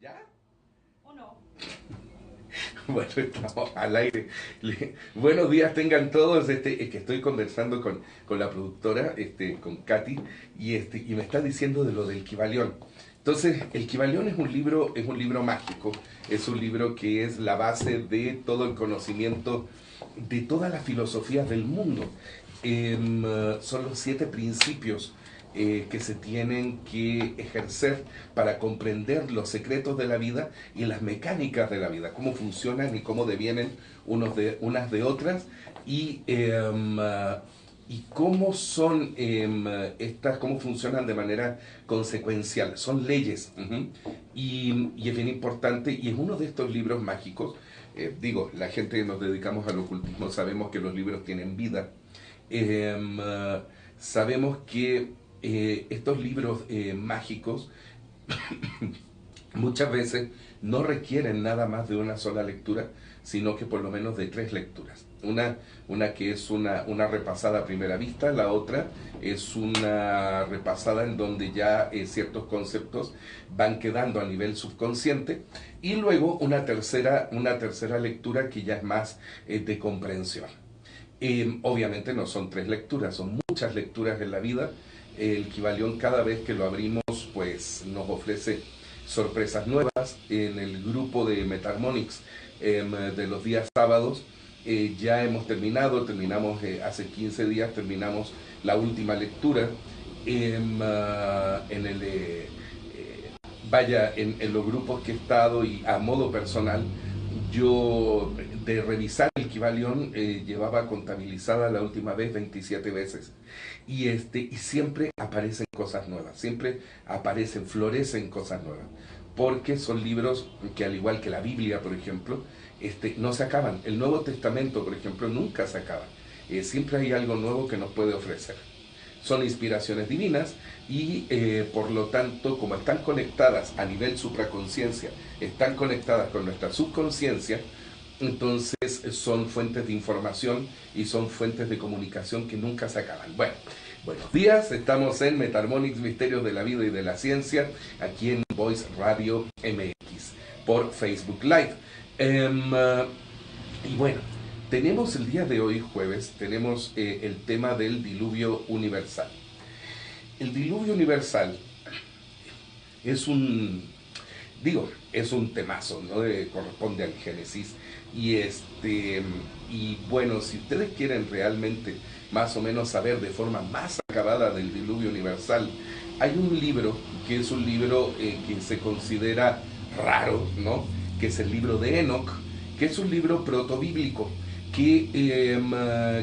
¿Ya? ¿O no? Bueno, estamos al aire. Buenos días tengan todos. Es que estoy conversando con la productora, con Katy, y me está diciendo de lo del Kybalión. Entonces, el Kybalión es un libro mágico, es un libro que es la base de todo el conocimiento de todas las filosofías del mundo. Son los 7 principios que se tienen que ejercer para comprender los secretos de la vida y las mecánicas de la vida, cómo funcionan y cómo devienen unas de otras, y, y cómo son cómo funcionan de manera consecuencial. Son leyes, y es bien importante, y es uno de estos libros mágicos. La gente que nos dedicamos al ocultismo sabemos que los libros tienen vida. Em, uh, Sabemos que estos libros mágicos muchas veces no requieren nada más de una sola lectura, sino que por lo menos de 3 lecturas. Una que es una repasada a primera vista, la otra es una repasada en donde ya ciertos conceptos van quedando a nivel subconsciente, y luego una tercera lectura que ya es más de comprensión. Obviamente no son 3 lecturas, son muchas lecturas en la vida. El Kybalión, cada vez que lo abrimos, pues nos ofrece sorpresas nuevas. En el grupo de Metarmonics de los días sábados ya terminamos hace 15 días, terminamos la última lectura. En el en los grupos que he estado y a modo personal, yo de revisar el Kybalión llevaba contabilizada la última vez 27 veces, y siempre aparecen cosas nuevas, siempre florecen cosas nuevas, porque son libros que, al igual que la Biblia, por ejemplo, no se acaban. El Nuevo Testamento, por ejemplo, nunca se acaba. Siempre hay algo nuevo que nos puede ofrecer. Son inspiraciones divinas, y por lo tanto, como están conectadas a nivel supraconciencia, están conectadas con nuestra subconsciencia, entonces son fuentes de información y son fuentes de comunicación que nunca se acaban. Bueno, buenos días, estamos en Metarmonics, Misterios de la Vida y de la Ciencia, aquí en Voice Radio MX, por Facebook Live. Y bueno, tenemos el día de hoy, jueves, tenemos el tema del diluvio universal. El diluvio universal es es un temazo, ¿no? Corresponde al Génesis. Y y bueno, si ustedes quieren realmente más o menos saber de forma más acabada del diluvio universal, hay un libro que es un libro que se considera raro, ¿no? Que es el libro de Enoch, que es un libro protobíblico que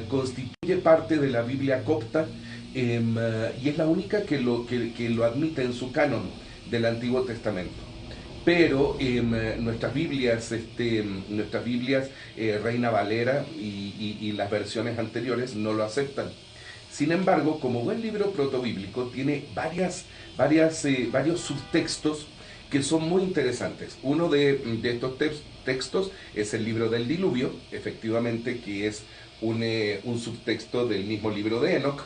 constituye parte de la Biblia copta, y es la única que lo admite en su canon del Antiguo Testamento. Pero nuestras Biblias Reina Valera y las versiones anteriores no lo aceptan. Sin embargo, como buen libro protobíblico, tiene varios subtextos que son muy interesantes. Uno de estos textos es el libro del diluvio, efectivamente, que es un subtexto del mismo libro de Enoch.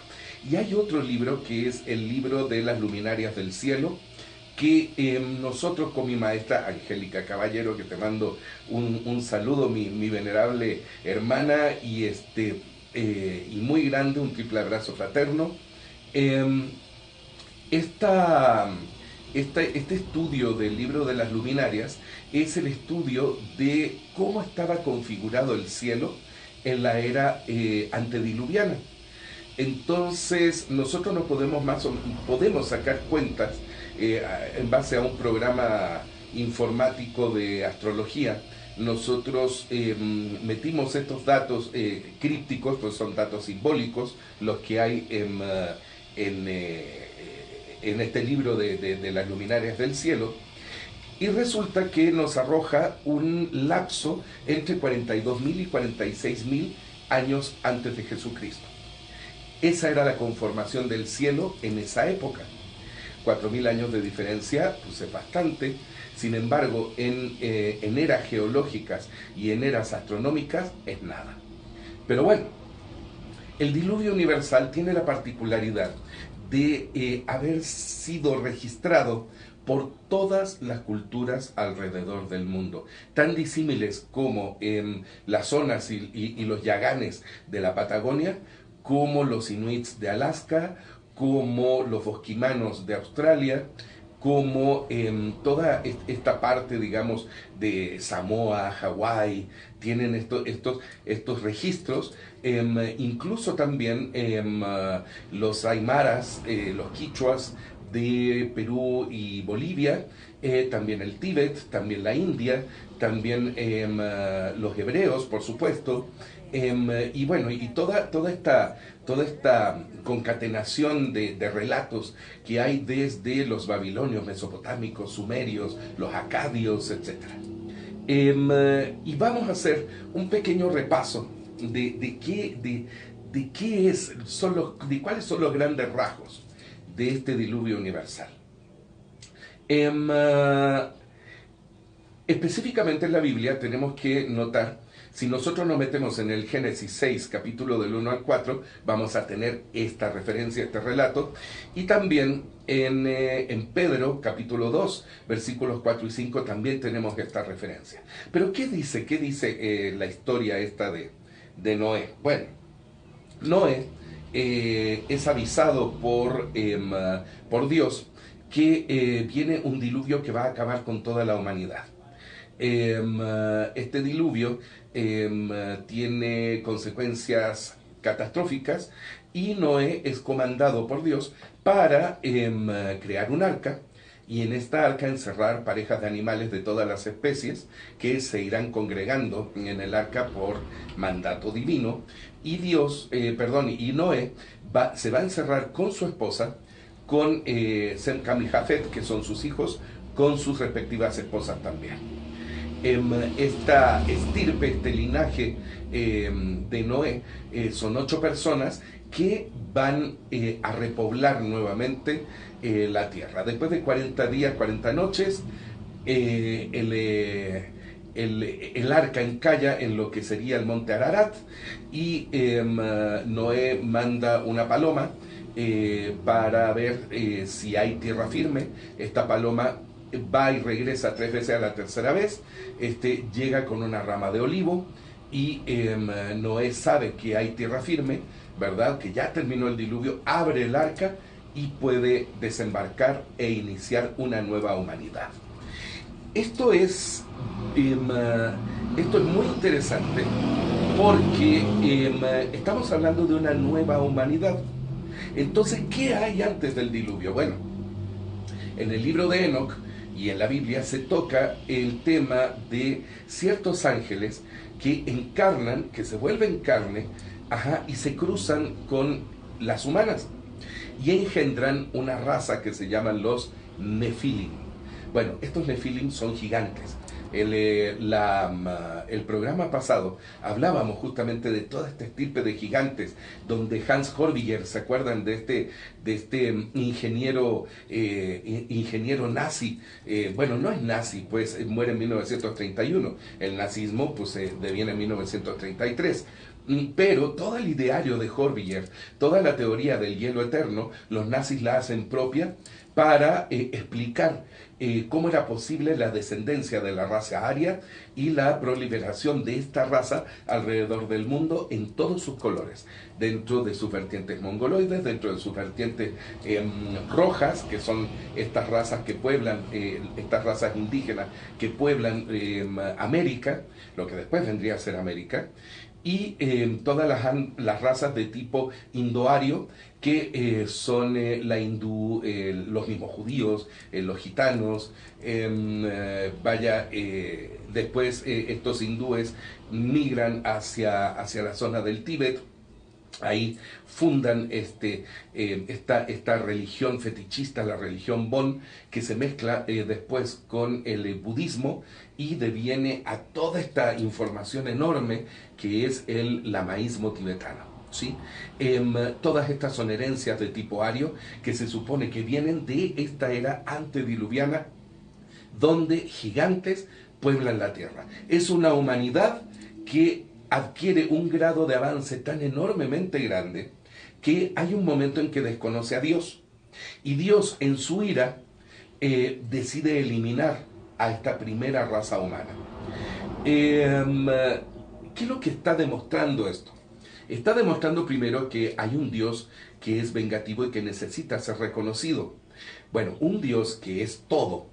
Y hay otro libro que es el libro de las luminarias del cielo, que nosotros, con mi maestra Angélica Caballero, que te mando un saludo, mi venerable hermana, y muy grande, un triple abrazo fraterno. Eh, esta, este estudio del libro de las luminarias es el estudio de cómo estaba configurado el cielo en la era antediluviana. Entonces nosotros nos podemos sacar cuentas en base a un programa informático de astrología. Nosotros metimos estos datos crípticos, pues son datos simbólicos, los que hay en este libro de las luminarias del cielo, y resulta que nos arroja un lapso entre 42.000 y 46.000 años antes de Jesucristo. Esa era la conformación del cielo en esa época. 4.000 años de diferencia, pues es bastante. Sin embargo, en eras geológicas y en eras astronómicas es nada. Pero bueno, el diluvio universal tiene la particularidad de haber sido registrado por todas las culturas alrededor del mundo, tan disímiles como en las zonas y los yaganes de la Patagonia, como los inuits de Alaska, como los bosquimanos de Australia, como toda esta parte, digamos, de Samoa, Hawái, tienen estos registros, incluso también los aymaras, los quichuas de Perú y Bolivia, también el Tíbet, también la India, también los hebreos, por supuesto, y bueno, y toda esta concatenación de relatos que hay desde los babilonios, mesopotámicos, sumerios, los acadios, etc. Y vamos a hacer un pequeño repaso de qué de cuáles son los grandes rasgos de este diluvio universal. Específicamente en la Biblia tenemos que notar, si nosotros nos metemos en el Génesis 6, capítulo del 1 al 4, vamos a tener esta referencia, este relato, y también en Pedro, capítulo 2, versículos 4 y 5, también tenemos esta referencia. Pero ¿qué dice? ¿Qué dice la historia esta de Noé? Bueno, Noé es avisado por Dios que viene un diluvio que va a acabar con toda la humanidad. Este diluvio tiene consecuencias catastróficas y Noé es comandado por Dios para crear un arca y en esta arca encerrar parejas de animales de todas las especies que se irán congregando en el arca por mandato divino, y y Noé se va a encerrar con su esposa, con Sem, Cam y Jafet, que son sus hijos, con sus respectivas esposas también. Esta estirpe, este linaje de Noé, son 8 personas que van a repoblar nuevamente la tierra. Después de 40 días, 40 noches, el arca encalla en lo que sería el monte Ararat, y Noé manda una paloma para ver si hay tierra firme. Esta paloma va y regresa 3 veces, a la tercera vez llega con una rama de olivo, y Noé sabe que hay tierra firme, ¿verdad? Que ya terminó el diluvio, abre el arca y puede desembarcar e iniciar una nueva humanidad. Esto es muy interesante porque estamos hablando de una nueva humanidad. Entonces, ¿qué hay antes del diluvio? Bueno, en el libro de Enoc y en la Biblia se toca el tema de ciertos ángeles que encarnan, que se vuelven carne, y se cruzan con las humanas y engendran una raza que se llaman los Nefilim. Bueno, estos Nefilim son gigantes. El programa pasado hablábamos justamente de toda esta estirpe de gigantes, donde Hans Horbiger, ¿se acuerdan de este ingeniero nazi? Bueno, no es nazi, pues muere en 1931. El nazismo pues deviene en 1933. Pero todo el ideario de Horbiger, toda la teoría del hielo eterno, los nazis la hacen propia para explicar cómo era posible la descendencia de la raza aria y la proliferación de esta raza alrededor del mundo en todos sus colores, dentro de sus vertientes mongoloides, dentro de sus vertientes rojas, que son estas razas que pueblan, estas razas indígenas que pueblan América, lo que después vendría a ser América, y todas las razas de tipo indoario, que son la hindú, los mismos judíos, los gitanos, después estos hindúes migran hacia la zona del Tíbet. Ahí fundan esta religión fetichista, la religión Bon, que se mezcla después con el budismo y deviene a toda esta información enorme que es el lamaísmo tibetano, ¿sí? Todas estas son herencias de tipo ario que se supone que vienen de esta era antediluviana, donde gigantes pueblan la tierra. Es una humanidad que adquiere un grado de avance tan enormemente grande que hay un momento en que desconoce a Dios. Y Dios, en su ira, decide eliminar a esta primera raza humana. ¿Qué es lo que está demostrando esto? Está demostrando primero que hay un Dios que es vengativo y que necesita ser reconocido. Bueno, un Dios que es todo,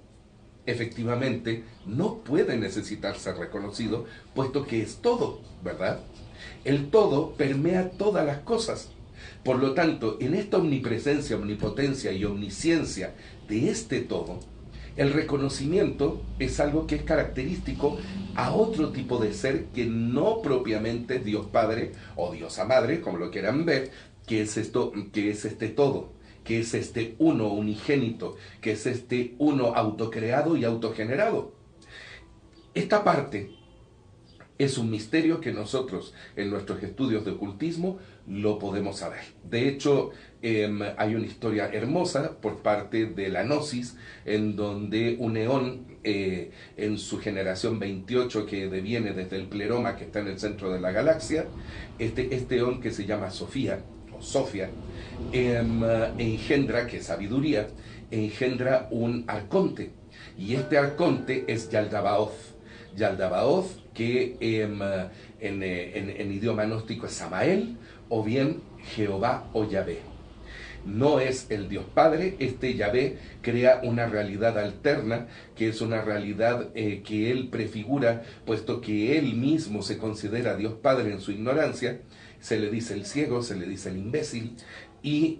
efectivamente, no puede necesitar ser reconocido, puesto que es todo, ¿verdad? El todo permea todas las cosas. Por lo tanto, en esta omnipresencia, omnipotencia y omnisciencia de este todo, el reconocimiento es algo que es característico a otro tipo de ser que no propiamente es Dios Padre o Diosa Madre, como lo quieran ver, que es esto, que es este todo, que es este uno unigénito, que es este uno autocreado y autogenerado. Esta parte es un misterio que nosotros en nuestros estudios de ocultismo lo podemos saber. De hecho, hay una historia hermosa por parte de la Gnosis, en donde un eón en su generación 28, que deviene desde el pleroma que está en el centro de la galaxia, este eón que se llama Sofía, o Sofía, engendra, que es sabiduría, engendra un arconte. Y este arconte es Yaldabaoth. Yaldabaoth, que en idioma gnóstico es Samael, o bien Jehová o Yahvé. No es el Dios Padre, este Yahvé crea una realidad alterna, que es una realidad que él prefigura, puesto que él mismo se considera Dios Padre en su ignorancia, se le dice el ciego, se le dice el imbécil, y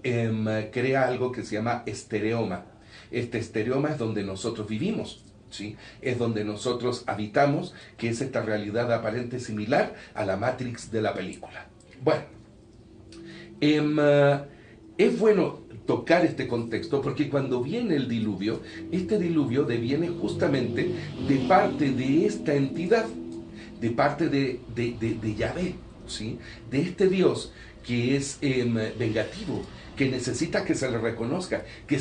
crea algo que se llama estereoma. Este estereoma es donde nosotros vivimos. ¿Sí? Es donde nosotros habitamos, que es esta realidad aparente similar a la Matrix de la película. Bueno, es bueno tocar este contexto porque cuando viene el diluvio, este diluvio deviene justamente de parte de esta entidad, de parte de Yahvé, ¿sí? De este Dios que es vengativo, que necesita que se le reconozca, que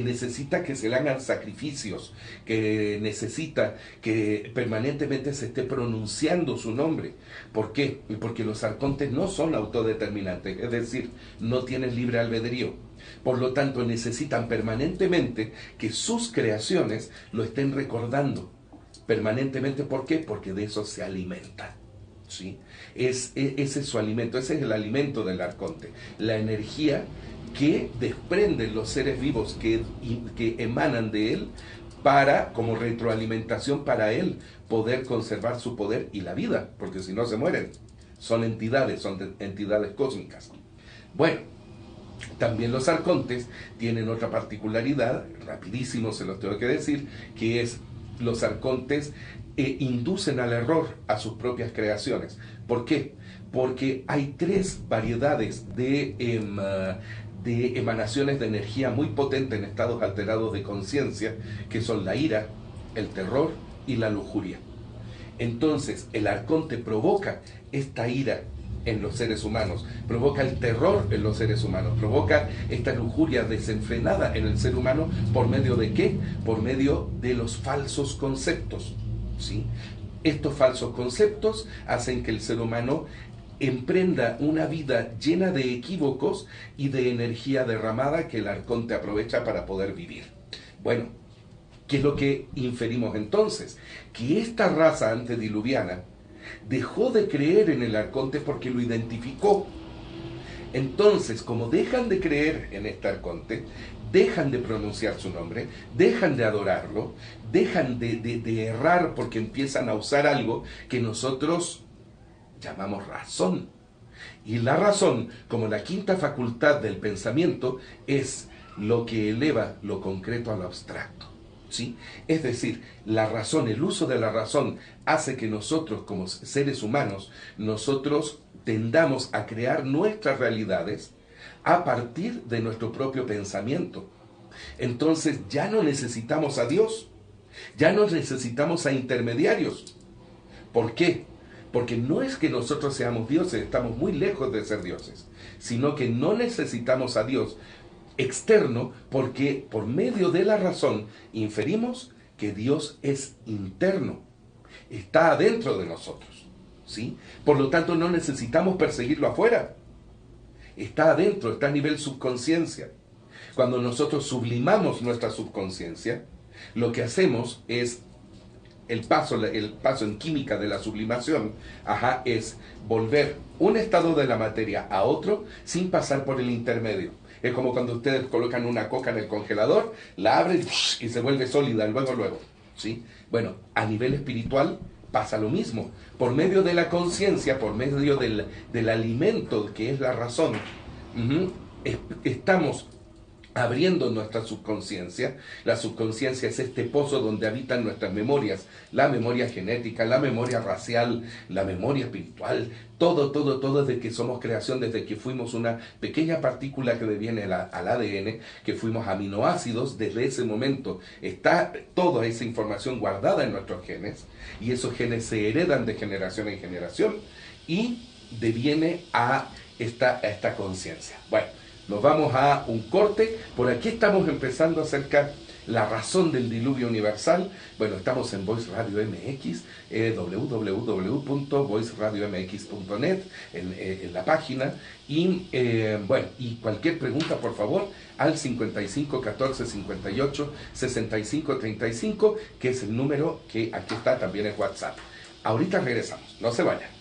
necesita que se le hagan sacrificios, que necesita que permanentemente se esté pronunciando su nombre. ¿Por qué? Porque los arcontes no son autodeterminantes, es decir, no tienen libre albedrío. Por lo tanto, necesitan permanentemente que sus creaciones lo estén recordando. Permanentemente, ¿por qué? Porque de eso se alimentan. ¿Sí? Ese es su alimento, ese es el alimento del arconte, la energía que desprenden los seres vivos que emanan de él para, como retroalimentación para él, poder conservar su poder y la vida, porque si no se mueren. Son entidades cósmicas. Bueno, también los arcontes tienen otra particularidad, rapidísimo se los tengo que decir, que es los arcontes inducen al error a sus propias creaciones. ¿Por qué? Porque hay tres variedades de emanaciones de energía muy potentes en estados alterados de conciencia, que son la ira, el terror y la lujuria. Entonces, el arconte provoca esta ira en los seres humanos, provoca el terror en los seres humanos, provoca esta lujuria desenfrenada en el ser humano. ¿Por medio de qué? Por medio de los falsos conceptos. ¿Sí? Estos falsos conceptos hacen que el ser humano emprenda una vida llena de equívocos y de energía derramada que el arconte aprovecha para poder vivir. Bueno, ¿qué es lo que inferimos entonces? Que esta raza antediluviana dejó de creer en el arconte porque lo identificó. Entonces, como dejan de creer en este arconte, dejan de pronunciar su nombre, dejan de adorarlo, dejan de errar porque empiezan a usar algo que nosotros llamamos razón. Y la razón, como la quinta facultad del pensamiento, es lo que eleva lo concreto a lo abstracto. ¿Sí? Es decir, la razón, el uso de la razón hace que nosotros como seres humanos, nosotros tendamos a crear nuestras realidades a partir de nuestro propio pensamiento. Entonces ya no necesitamos a Dios, ya no necesitamos a intermediarios. ¿Por qué? Porque no es que nosotros seamos dioses, estamos muy lejos de ser dioses, sino que no necesitamos a Dios externo, porque por medio de la razón inferimos que Dios es interno, está adentro de nosotros, ¿sí? Por lo tanto no necesitamos perseguirlo afuera, está adentro, está a nivel subconsciencia. Cuando nosotros sublimamos nuestra subconsciencia, lo que hacemos es el paso en química de la sublimación, es volver un estado de la materia a otro sin pasar por el intermedio. Es como cuando ustedes colocan una coca en el congelador, la abren y se vuelve sólida luego. ¿Sí? Bueno, a nivel espiritual pasa lo mismo. Por medio de la conciencia, por medio del alimento que es la razón, estamos abriendo nuestra subconsciencia. La subconsciencia es este pozo donde habitan nuestras memorias, la memoria genética, la memoria racial, la memoria espiritual, todo de que somos creación desde que fuimos una pequeña partícula que deviene al ADN, que fuimos aminoácidos. Desde ese momento está toda esa información guardada en nuestros genes, y esos genes se heredan de generación en generación y deviene a esta conciencia. Bueno, nos vamos a un corte. Por aquí estamos empezando a acercar la razón del diluvio universal. Bueno, estamos en Voice Radio MX, www.voiceradiomx.net, en la página. Y y cualquier pregunta, por favor, al 55 14 58 65 35, que es el número que aquí está también en WhatsApp. Ahorita regresamos, no se vayan.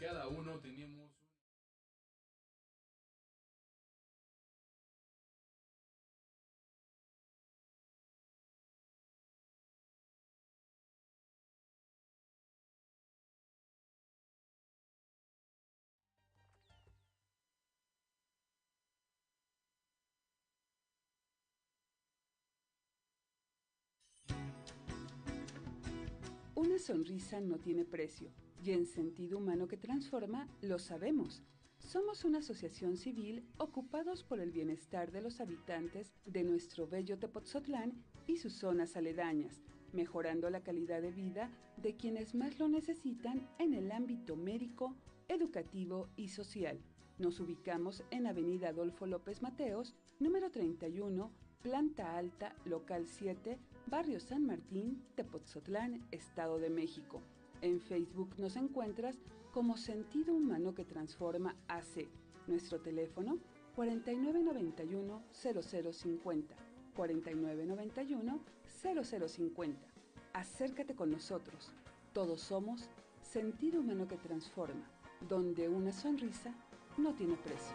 Cada uno tenemos... Una sonrisa no tiene precio, y en Sentido Humano que Transforma lo sabemos. Somos una asociación civil ocupados por el bienestar de los habitantes de nuestro bello Tepotzotlán y sus zonas aledañas, mejorando la calidad de vida de quienes más lo necesitan en el ámbito médico, educativo y social. Nos ubicamos en Avenida Adolfo López Mateos, número 31, planta alta, local 7, Barrio San Martín, Tepotzotlán, Estado de México. En Facebook nos encuentras como Sentido Humano que Transforma AC. Nuestro teléfono 4991-0050. 4991-0050. Acércate con nosotros. Todos somos Sentido Humano que Transforma, donde una sonrisa no tiene precio.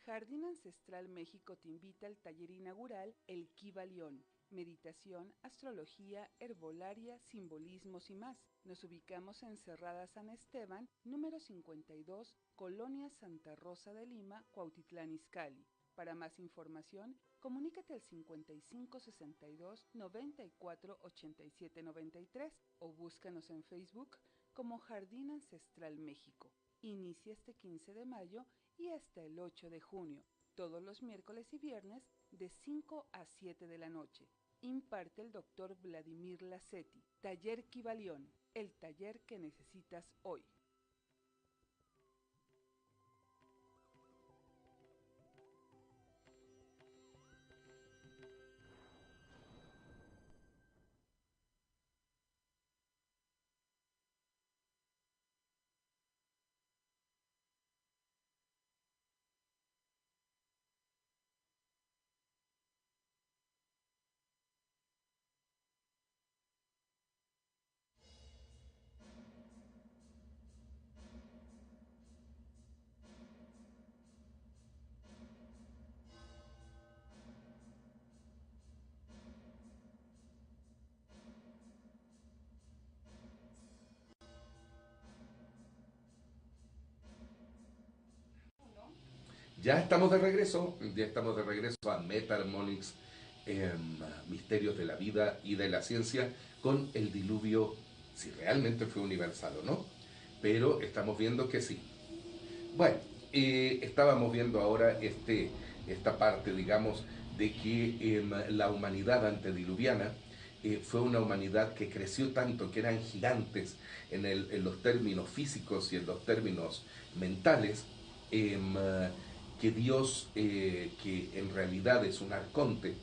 Jardín Ancestral México te invita al taller inaugural El Kybalión. Meditación, astrología, herbolaria, simbolismos y más. Nos ubicamos en Cerrada San Esteban, número 52, Colonia Santa Rosa de Lima, Cuautitlán Izcalli. Para más información, comunícate al 55 62 94 87 93 o búscanos en Facebook como Jardín Ancestral México. Inicia este 15 de mayo y hasta el 8 de junio, todos los miércoles y viernes de 5 a 7 de la noche. Imparte el doctor Vladimir Lasetti. Taller Kybalión, el taller que necesitas hoy. Ya estamos de regreso a Meta-Harmonics, Misterios de la Vida y de la Ciencia, con el diluvio, si realmente fue universal o no, pero estamos viendo que sí. Bueno, estábamos viendo ahora esta parte, digamos, de que la humanidad antediluviana fue una humanidad que creció tanto, que eran gigantes en los términos físicos y en los términos mentales, em, que Dios, que en realidad es un arconte,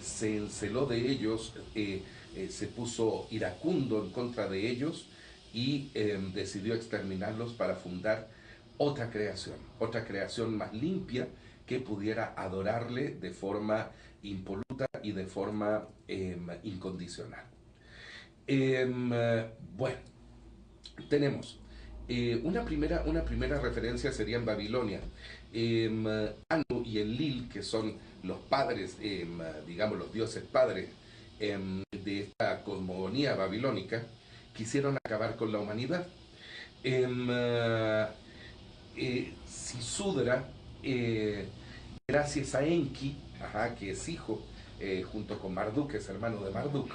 se enceló de ellos, se puso iracundo en contra de ellos y decidió exterminarlos para fundar otra creación más limpia que pudiera adorarle de forma impoluta y de forma incondicional. Bueno, tenemos una primera referencia sería en Babilonia. Anu y Enlil, que son los padres, digamos los dioses padres de esta cosmogonía babilónica, quisieron acabar con la humanidad. Sisudra, gracias a Enki, que es hijo, junto con Marduk, que es hermano de Marduk,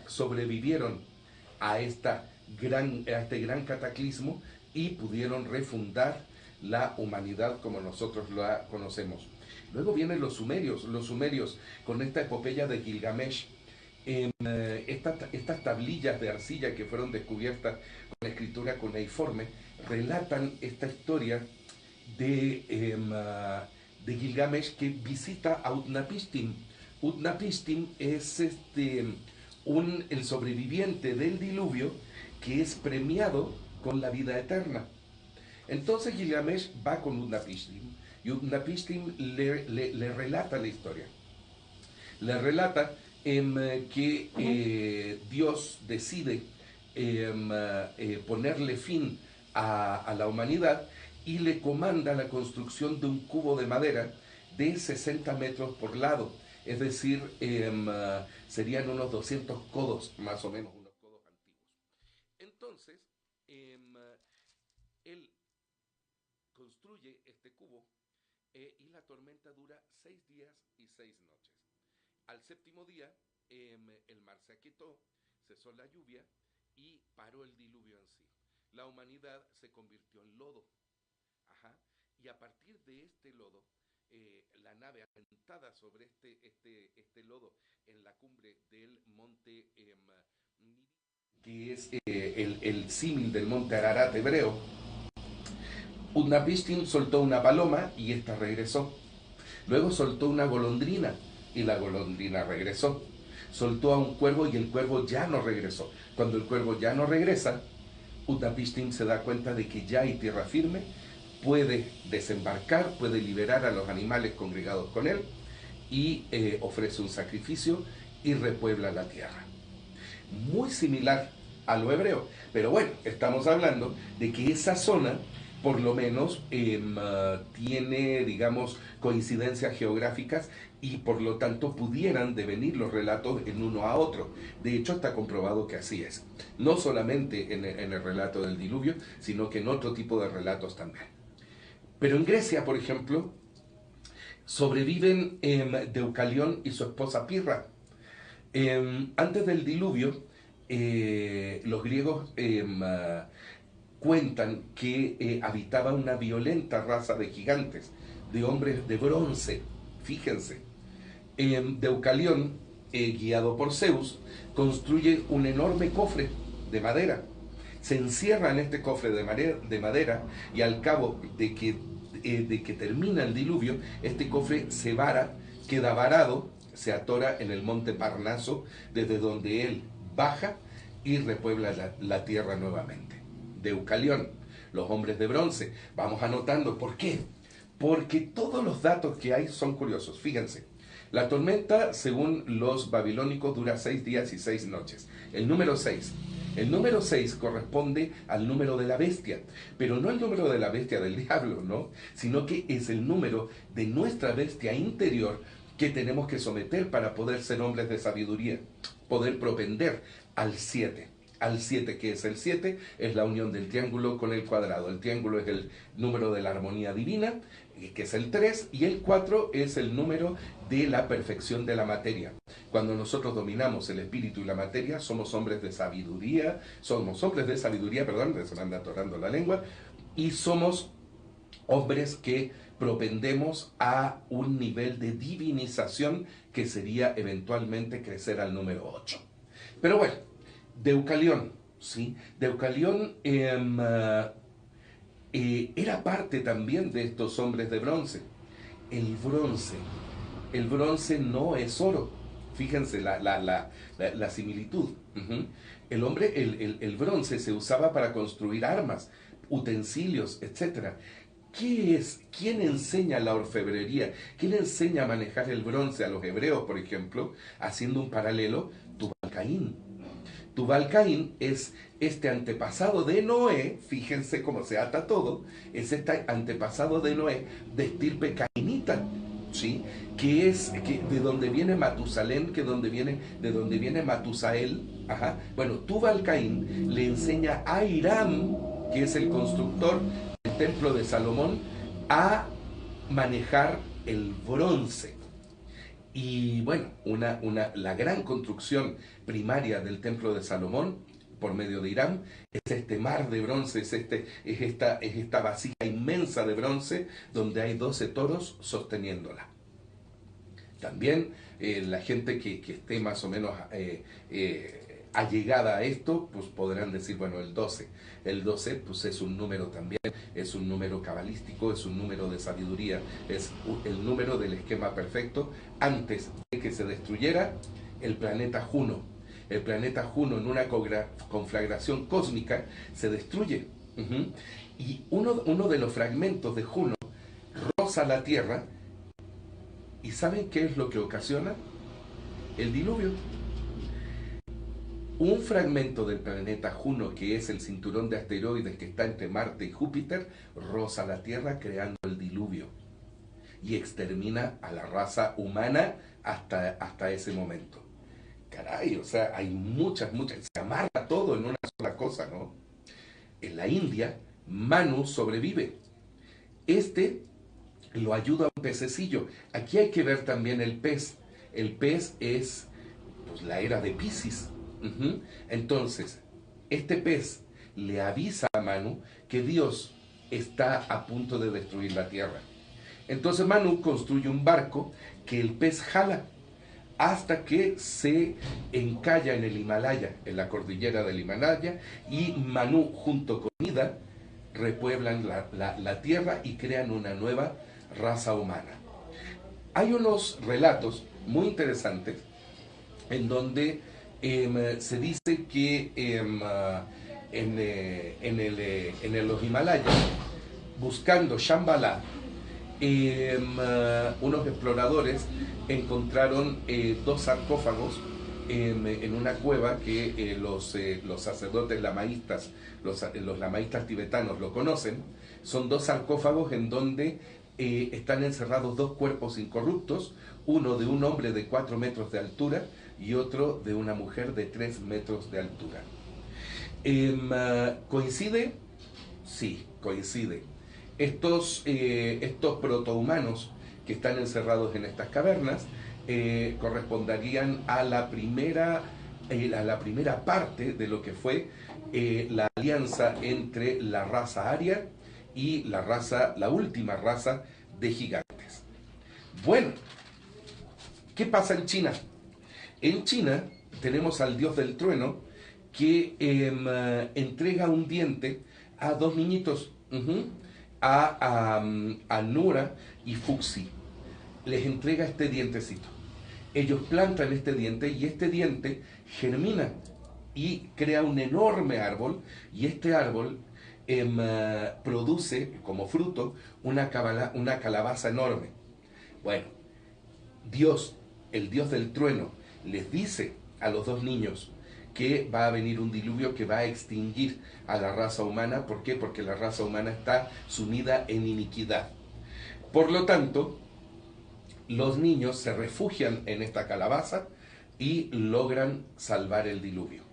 sobrevivieron a este gran cataclismo y pudieron refundar la humanidad como nosotros la conocemos. Luego vienen los sumerios con esta epopeya de Gilgamesh, estas tablillas de arcilla que fueron descubiertas con la escritura cuneiforme relatan esta historia de Gilgamesh, que visita a Utnapishtim. Utnapishtim es el sobreviviente del diluvio que es premiado con la vida eterna. Entonces Gilgamesh va con Utnapishtim y Utnapishtim le relata la historia. Le relata que Dios decide ponerle fin a la humanidad y le comanda la construcción de un cubo de madera de 60 metros por lado, es decir, serían unos 200 codos, más o menos, unos codos antiguos. Entonces, él construye este cubo y la tormenta dura 6 días y 6 noches. Al séptimo día, el mar se aquietó, cesó la lluvia y paró el diluvio en sí. La humanidad se convirtió en lodo. Y a partir de este lodo, la nave asentada sobre este lodo en la cumbre del monte, que es el símil del monte Ararat hebreo, Utnapishtim soltó una paloma y esta regresó. Luego soltó una golondrina y la golondrina regresó. Soltó a un cuervo y el cuervo ya no regresó. Cuando el cuervo ya no regresa, Utnapishtim se da cuenta de que ya hay tierra firme, puede desembarcar, puede liberar a los animales congregados con él y ofrece un sacrificio y repuebla la tierra. Muy similar a lo hebreo, pero bueno, estamos hablando de que esa zona por lo menos tiene, digamos, coincidencias geográficas y por lo tanto pudieran devenir los relatos en uno a otro. De hecho, está comprobado que así es. No solamente en el relato del diluvio, sino que en otro tipo de relatos también. Pero en Grecia, por ejemplo, sobreviven Deucalión y su esposa Pirra. Antes del diluvio, los griegos cuentan que habitaba una violenta raza de gigantes, de hombres de bronce. Fíjense, Deucalión, guiado por Zeus, construye un enorme cofre de madera. Se encierra en este cofre de madera y al cabo de que termina el diluvio, este cofre se vara, queda varado, se atora en el monte Parnaso, desde donde él baja y repuebla la tierra nuevamente. Deucalión, los hombres de bronce. Vamos anotando, ¿por qué? Porque todos los datos que hay son curiosos. Fíjense, la tormenta, según los babilónicos, dura 6 días y 6 noches. El número 6. El número 6 corresponde al número de la bestia, pero no el número de la bestia del diablo, ¿no? Sino que es el número de nuestra bestia interior que tenemos que someter para poder ser hombres de sabiduría, poder propender al 7. Al 7, que es el 7, es la unión del triángulo con el cuadrado. El triángulo es el número de la armonía divina, que es el 3, y el 4 es el número de la perfección de la materia. Cuando nosotros dominamos el espíritu y la materia, somos hombres de sabiduría, se me anda atorando la lengua, y somos hombres que propendemos a un nivel de divinización que sería eventualmente crecer al número 8. Pero bueno, Deucalión, ¿sí? Deucalión era parte también de estos hombres de bronce. El bronce, el bronce no es oro. Fíjense la similitud. El bronce se usaba para construir armas, utensilios, etc. ¿Qué es? ¿Quién enseña la orfebrería? ¿Quién enseña a manejar el bronce a los hebreos, por ejemplo? Haciendo un paralelo, Tubal-Caín. Tubal-Caín es este antepasado de Noé, fíjense cómo se ata todo, es este antepasado de Noé de estirpe cainita, ¿sí? De donde viene Matusalén, de donde viene Matusael. Ajá. Bueno, Tubal-Caín le enseña a Hiram, que es el constructor del templo de Salomón, a manejar el bronce. Y bueno, la gran construcción primaria del templo de Salomón, por medio de Hiram, es este mar de bronce, es esta vasija inmensa de bronce donde hay 12 toros sosteniéndola. También la gente que esté más o menos allegada a esto, pues podrán decir, bueno, el 12. El 12 pues es un número también, es un número cabalístico, es un número de sabiduría, es el número del esquema perfecto antes de que se destruyera el planeta Juno. El planeta Juno, en una conflagración cósmica, se destruye. Y uno de los fragmentos de Juno roza la Tierra. ¿Y saben qué es lo que ocasiona? El diluvio. Un fragmento del planeta Juno, que es el cinturón de asteroides que está entre Marte y Júpiter, roza la Tierra creando el diluvio y extermina a la raza humana hasta ese momento. Caray, o sea, hay muchas, se amarra todo en una sola cosa, ¿no? En la India, Manu sobrevive. Lo ayuda a un pececillo. Aquí hay que ver también el pez. El pez es pues, la era de Piscis. Entonces, este pez le avisa a Manu que Dios está a punto de destruir la tierra. Entonces Manu construye un barco que el pez jala hasta que se encalla en el Himalaya, en la cordillera del Himalaya, y Manu junto con Ida repueblan la tierra y crean una nueva raza humana. Hay unos relatos muy interesantes en donde se dice que en los Himalayas, buscando Shambhala, unos exploradores encontraron 2 sarcófagos en una cueva que los sacerdotes lamaístas, los lamaístas tibetanos lo conocen. Son dos sarcófagos en donde están encerrados dos cuerpos incorruptos, uno de un hombre de 4 metros de altura y otro de una mujer de 3 metros de altura. ¿Coincide? Sí, coincide. Estos protohumanos que están encerrados en estas cavernas corresponderían a la primera parte de lo que fue la alianza entre la raza aria y la última raza de gigantes. Bueno, ¿qué pasa en China? En China tenemos al dios del trueno que entrega un diente a dos niñitos, a Nura y Fuxi. Les entrega este dientecito. Ellos plantan este diente y este diente germina y crea un enorme árbol, y este árbol produce como fruto una calabaza enorme. Bueno, Dios, el dios del trueno, les dice a los dos niños que va a venir un diluvio que va a extinguir a la raza humana. ¿Por qué? Porque la raza humana está sumida en iniquidad. Por lo tanto, los niños se refugian en esta calabaza y logran salvar el diluvio.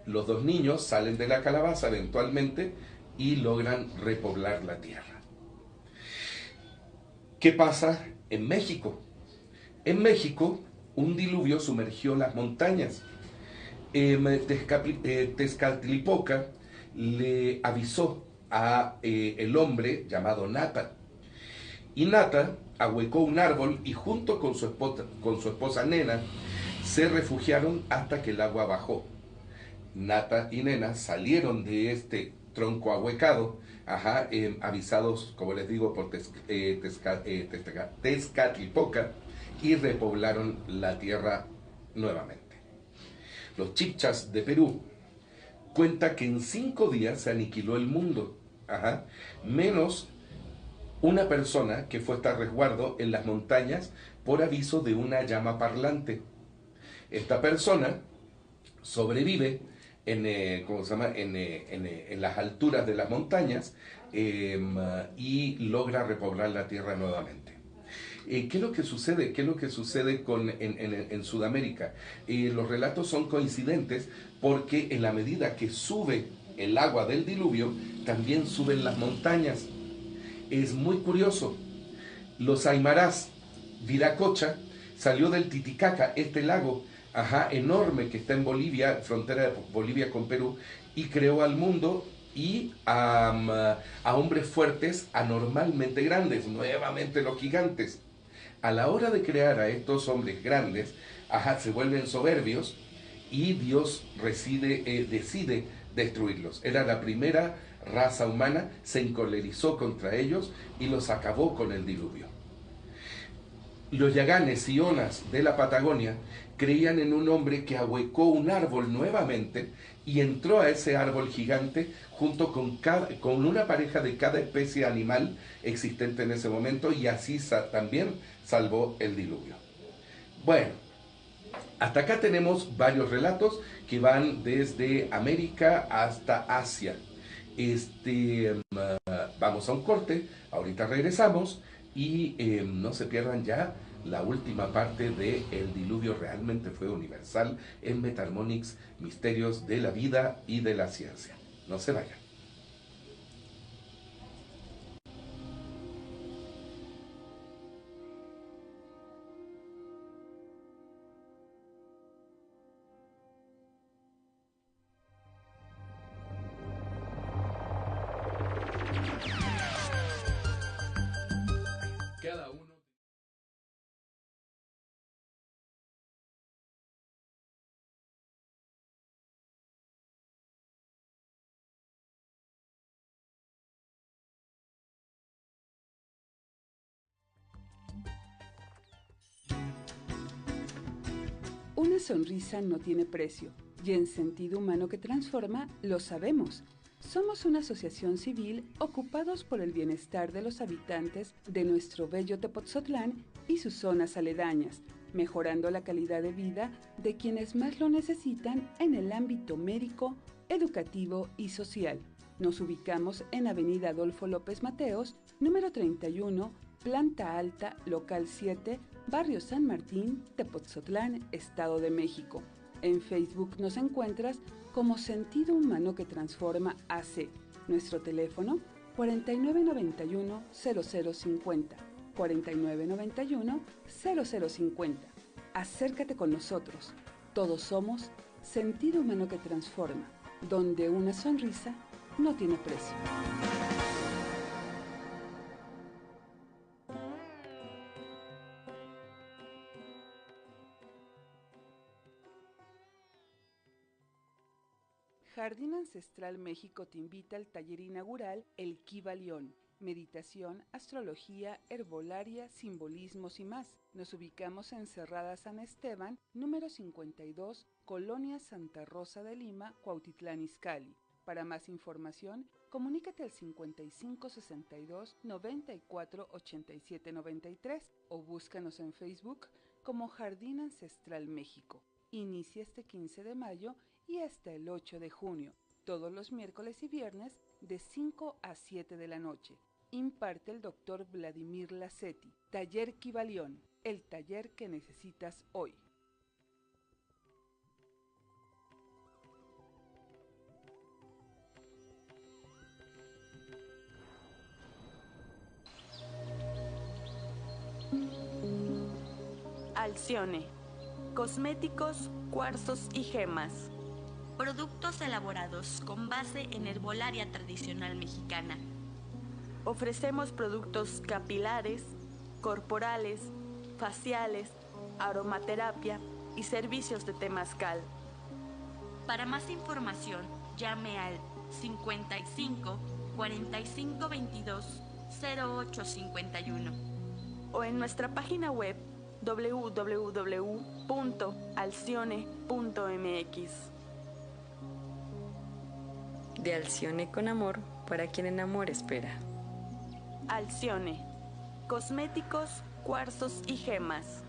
Los dos niños salen de la calabaza eventualmente y logran repoblar la tierra. ¿Qué pasa en México? En México, un diluvio sumergió las montañas. Tezcatlipoca le avisó a el hombre llamado Nata. Y Nata ahuecó un árbol y junto con su esposa Nena se refugiaron hasta que el agua bajó. Nata y Nena salieron de este tronco ahuecado, avisados, como les digo, por Tezcatlipoca, y repoblaron la tierra nuevamente. Los chibchas de Perú cuenta que en 5 días se aniquiló el mundo, menos una persona que fue a estar resguardo en las montañas por aviso de una llama parlante. Esta persona sobrevive en las alturas de las montañas y logra repoblar la tierra nuevamente. ¿Qué es lo que sucede? ¿Qué es lo que sucede en Sudamérica? Los relatos son coincidentes porque en la medida que sube el agua del diluvio, también suben las montañas. Es muy curioso. Los Aymarás, Viracocha, salió del Titicaca, este lago enorme que está en Bolivia, frontera de Bolivia con Perú, y creó al mundo y a hombres fuertes anormalmente grandes, nuevamente los gigantes. A la hora de crear a estos hombres grandes, se vuelven soberbios y Dios decide destruirlos. Era la primera raza humana, se encolerizó contra ellos y los acabó con el diluvio. Los yaganes y onas de la Patagonia creían en un hombre que ahuecó un árbol nuevamente y entró a ese árbol gigante junto con una pareja de cada especie animal existente en ese momento, y así también salvó el diluvio. Bueno, hasta acá tenemos varios relatos que van desde América hasta Asia. Vamos a un corte, ahorita regresamos y no se pierdan ya la última parte de El diluvio realmente fue universal en Metarmonics, misterios de la vida y de la ciencia. No se vayan. Cada uno. Una sonrisa no tiene precio, y en sentido humano que transforma, lo sabemos. Somos una asociación civil ocupados por el bienestar de los habitantes de nuestro bello Tepotzotlán y sus zonas aledañas, mejorando la calidad de vida de quienes más lo necesitan en el ámbito médico, educativo y social. Nos ubicamos en Avenida Adolfo López Mateos, número 31, planta alta, local 7, Barrio San Martín, Tepoztlán, Estado de México. En Facebook nos encuentras como Sentido Humano que Transforma AC. Nuestro teléfono 4991-0050. 4991-0050. Acércate con nosotros. Todos somos Sentido Humano que Transforma, donde una sonrisa no tiene precio. Jardín Ancestral México te invita al taller inaugural El Kibalión. Meditación, astrología, herbolaria, simbolismos y más. Nos ubicamos en Cerrada San Esteban, número 52, Colonia Santa Rosa de Lima, Cuautitlán Izcalli. Para más información, comunícate al 5562 94 87 93 o búscanos en Facebook como Jardín Ancestral México. Inicia este 15 de mayo y hasta el 8 de junio, todos los miércoles y viernes de 5 a 7 de la noche. Imparte el Dr. Vladimir Lasetti. Taller Kibalión, el taller que necesitas hoy. Alcione. Cosméticos, cuarzos y gemas. Productos elaborados con base en herbolaria tradicional mexicana. Ofrecemos productos capilares, corporales, faciales, aromaterapia y servicios de temazcal. Para más información, llame al 55 45 22 08 51 o en nuestra página web www.alcione.mx. De Alcione con amor para quien en amor espera. Alcione. Cosméticos, cuarzos y gemas.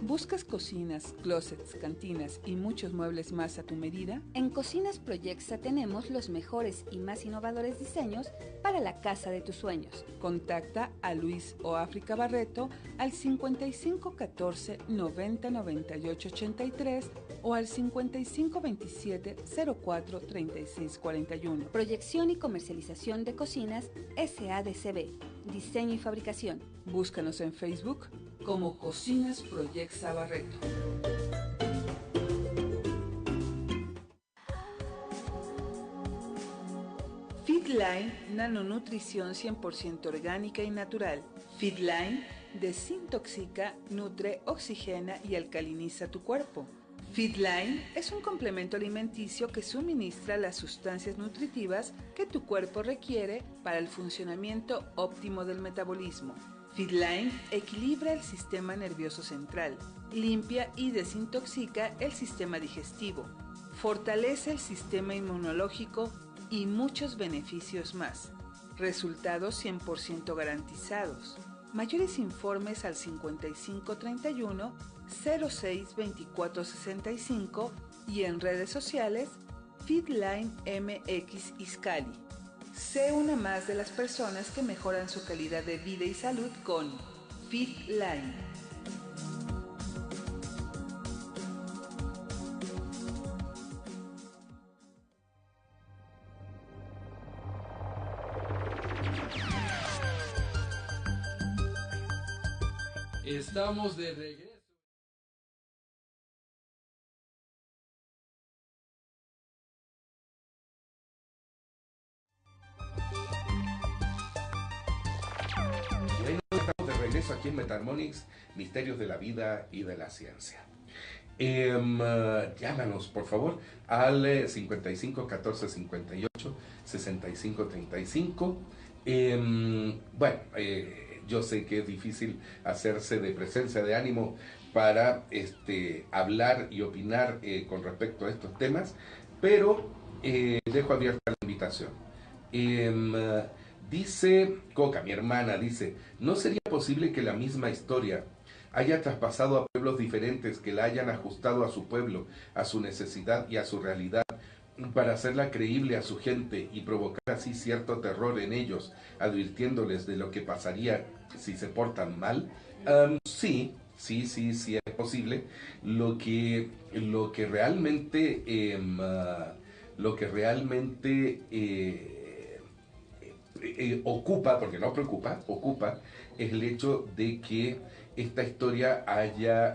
¿Buscas cocinas, closets, cantinas y muchos muebles más a tu medida? En Cocinas Proyecta tenemos los mejores y más innovadores diseños para la casa de tus sueños. Contacta a Luis o África Barreto al 55 14 90 98 83 o al 55 27 04 36 41. Proyección y comercialización de cocinas SADCB. Diseño y fabricación. Búscanos en Facebook como Cocinas Proyecta Barreto. Feedline, nanonutrición 100% orgánica y natural. Feedline desintoxica, nutre, oxigena y alcaliniza tu cuerpo. Feedline es un complemento alimenticio que suministra las sustancias nutritivas que tu cuerpo requiere para el funcionamiento óptimo del metabolismo. Feedline equilibra el sistema nervioso central, limpia y desintoxica el sistema digestivo, fortalece el sistema inmunológico y muchos beneficios más. Resultados 100% garantizados. Mayores informes al 5531 06 24 65 y en redes sociales Feedline MX Izcalli. Sé una más de las personas que mejoran su calidad de vida y salud con Feedline. Estamos de regreso. Bueno, estamos de regreso aquí en Metarmonics, Misterios de la Vida y de la Ciencia. Llámanos, por favor, al 55 14 58 65 35. Yo sé que es difícil hacerse de presencia de ánimo para hablar y opinar con respecto a estos temas, pero dejo abierta la invitación. Dice Coca, mi hermana, dice, ¿no sería posible que la misma historia haya traspasado a pueblos diferentes, que la hayan ajustado a su pueblo, a su necesidad y a su realidad, para hacerla creíble a su gente y provocar así cierto terror en ellos, advirtiéndoles de lo que pasaría si se portan mal? Sí, sí es posible. Lo que realmente ocupa, porque no preocupa, ocupa, es el hecho de que esta historia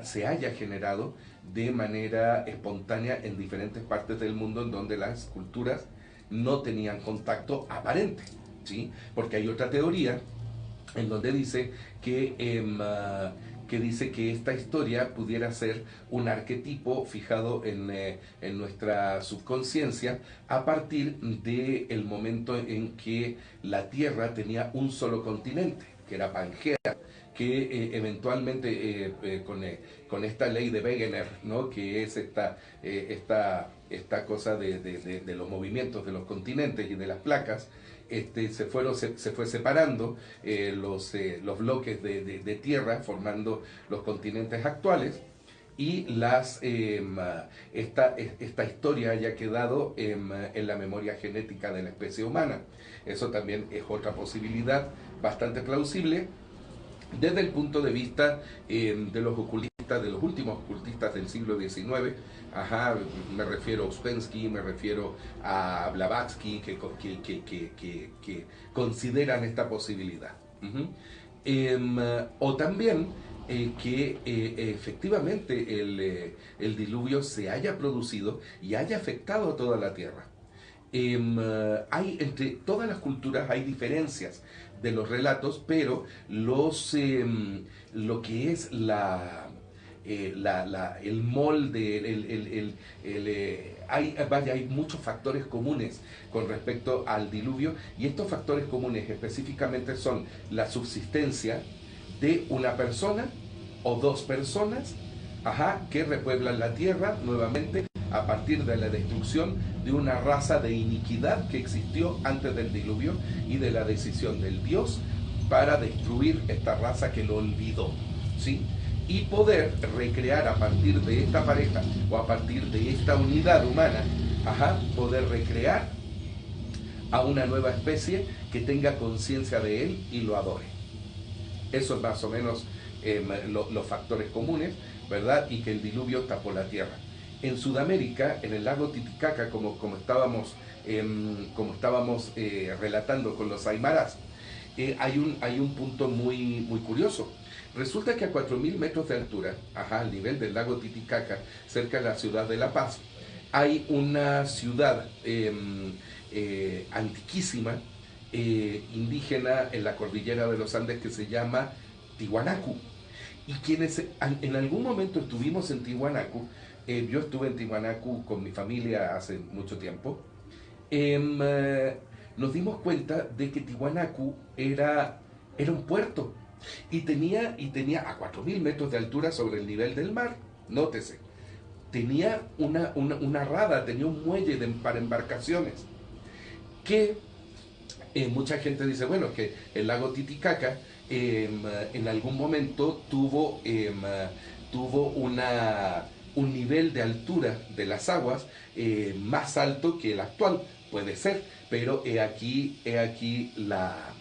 se haya generado de manera espontánea en diferentes partes del mundo en donde las culturas no tenían contacto aparente, ¿sí? Porque hay otra teoría en donde dice que esta historia pudiera ser un arquetipo fijado en nuestra subconsciencia a partir del momento en que la Tierra tenía un solo continente, que era Pangea, que eventualmente con esta ley de Wegener, ¿no? Que es esta cosa de los movimientos de los continentes y de las placas, se fue separando los bloques de tierra, formando los continentes actuales, y esta historia haya quedado en la memoria genética de la especie humana. Eso también es otra posibilidad bastante plausible desde el punto de vista de los ocultistas, de los últimos ocultistas del siglo XIX. Me refiero a Ouspensky, me refiero a Blavatsky, que consideran esta posibilidad. O también que efectivamente el diluvio se haya producido y haya afectado a toda la Tierra. Entre todas las culturas hay diferencias de los relatos, pero lo que es el molde, hay muchos factores comunes con respecto al diluvio, y estos factores comunes específicamente son la subsistencia de una persona o dos personas, que repueblan la tierra nuevamente a partir de la destrucción de una raza de iniquidad que existió antes del diluvio y de la decisión del Dios para destruir esta raza que lo olvidó, ¿sí? Y poder recrear a partir de esta pareja o a partir de esta unidad humana, poder recrear a una nueva especie que tenga conciencia de él y lo adore. Eso es más o menos los factores comunes, ¿verdad? Y que el diluvio tapó la tierra. En Sudamérica, en el lago Titicaca, como estábamos relatando con los aymaras, hay un punto muy, muy curioso. Resulta que a 4.000 metros de altura, al nivel del lago Titicaca, cerca de la ciudad de La Paz, hay una ciudad antiquísima, indígena en la cordillera de los Andes, que se llama Tiwanaku. Y quienes en algún momento estuvimos en Tiwanaku, yo estuve en Tiwanaku con mi familia hace mucho tiempo, nos dimos cuenta de que Tiwanaku era un puerto y tenía a 4.000 metros de altura sobre el nivel del mar, nótese, tenía una rada, tenía un muelle para embarcaciones, que mucha gente dice, bueno, que el lago Titicaca en algún momento tuvo un nivel de altura de las aguas más alto que el actual. Puede ser, pero he aquí la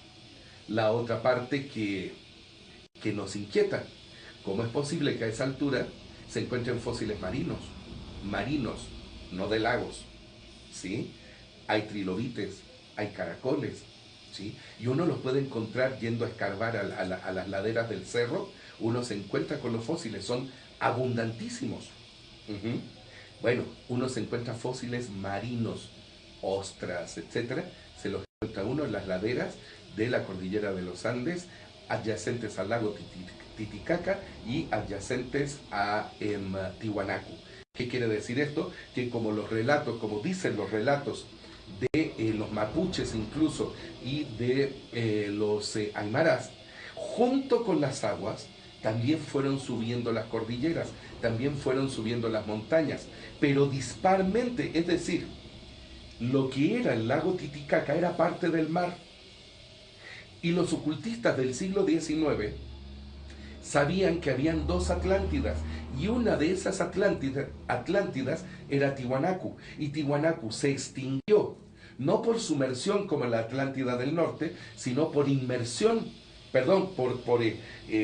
otra parte que nos inquieta. ¿Cómo es posible que a esa altura se encuentren fósiles marinos, no de lagos? ¿Sí? Hay trilobites, hay caracoles, ¿sí? Y uno los puede encontrar yendo a escarbar a las laderas del cerro. Uno se encuentra con los fósiles, son abundantísimos. Bueno, uno se encuentra fósiles marinos, ostras, etcétera, se los encuentra uno en las laderas de la cordillera de los Andes, adyacentes al lago Titicaca y adyacentes a Tiwanaku. ¿Qué quiere decir esto? Que como dicen los relatos de los mapuches incluso y de los aymaras, junto con las aguas también fueron subiendo las cordilleras, también fueron subiendo las montañas, pero disparmente, es decir, lo que era el lago Titicaca era parte del mar. Y los ocultistas del siglo XIX sabían que habían dos Atlántidas, y una de esas Atlántidas era Tiwanaku, y Tiwanaku se extinguió, no por sumersión como la Atlántida del Norte, sino por inmersión, perdón,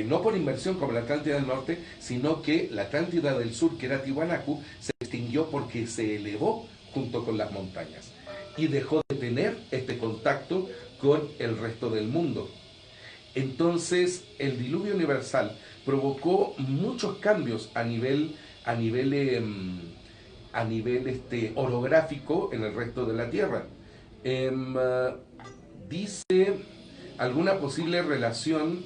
no por inmersión como la Atlántida del Norte, sino que la Atlántida del Sur, que era Tiwanaku, se extinguió porque se elevó junto con las montañas y dejó de tener este contacto con el resto del mundo. Entonces, el diluvio universal provocó muchos cambios a nivel orográfico en el resto de la Tierra. Dice alguna posible relación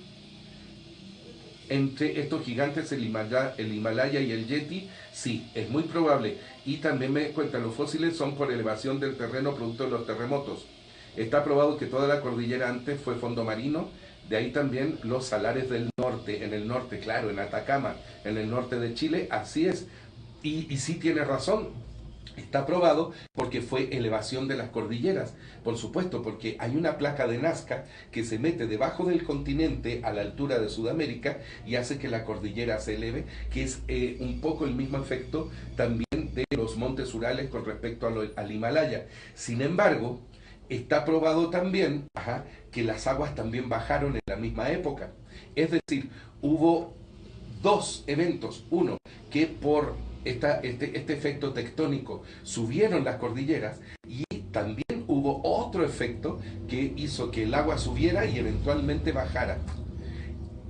entre estos gigantes, el Himalaya y el Yeti. Sí, es muy probable. Y también me cuentan, los fósiles son por elevación del terreno producto de los terremotos. Está probado que toda la cordillera antes fue fondo marino. De ahí también los salares del norte, en el norte, claro, en Atacama, en el norte de Chile, así es. Y sí tiene razón, está probado porque fue elevación de las cordilleras, por supuesto, porque hay una placa de Nazca que se mete debajo del continente a la altura de Sudamérica y hace que la cordillera se eleve, que es un poco el mismo efecto también de los montes Urales con respecto al Himalaya. Sin embargo, está probado también que las aguas también bajaron en la misma época. Es decir, hubo dos eventos. Uno, que por este efecto tectónico subieron las cordilleras, y también hubo otro efecto que hizo que el agua subiera y eventualmente bajara.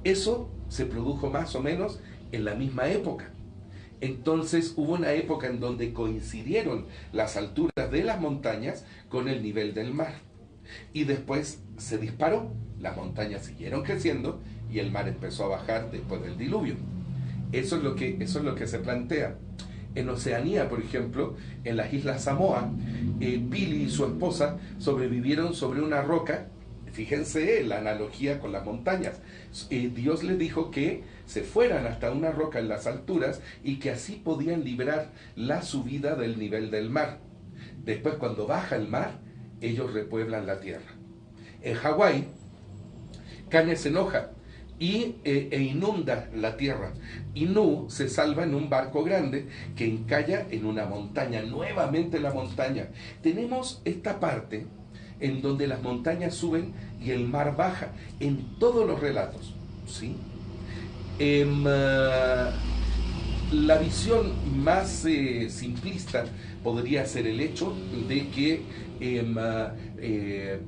Eso se produjo más o menos en la misma época. Entonces hubo una época en donde coincidieron las alturas de las montañas con el nivel del mar. Y después se disparó, las montañas siguieron creciendo y el mar empezó a bajar después del diluvio. Eso es lo que se plantea. En Oceanía, por ejemplo, en las islas Samoa, Pili y su esposa sobrevivieron sobre una roca. Fíjense la analogía con las montañas. Dios les dijo que se fueran hasta una roca en las alturas y que así podían librar la subida del nivel del mar. Después, cuando baja el mar, ellos repueblan la tierra. En Hawái, Kane se enoja e inunda la tierra. Y Nu se salva en un barco grande que encalla en una montaña, nuevamente la montaña. Tenemos esta parte en donde las montañas suben y el mar baja, en todos los relatos, ¿sí? La visión más simplista podría ser el hecho de que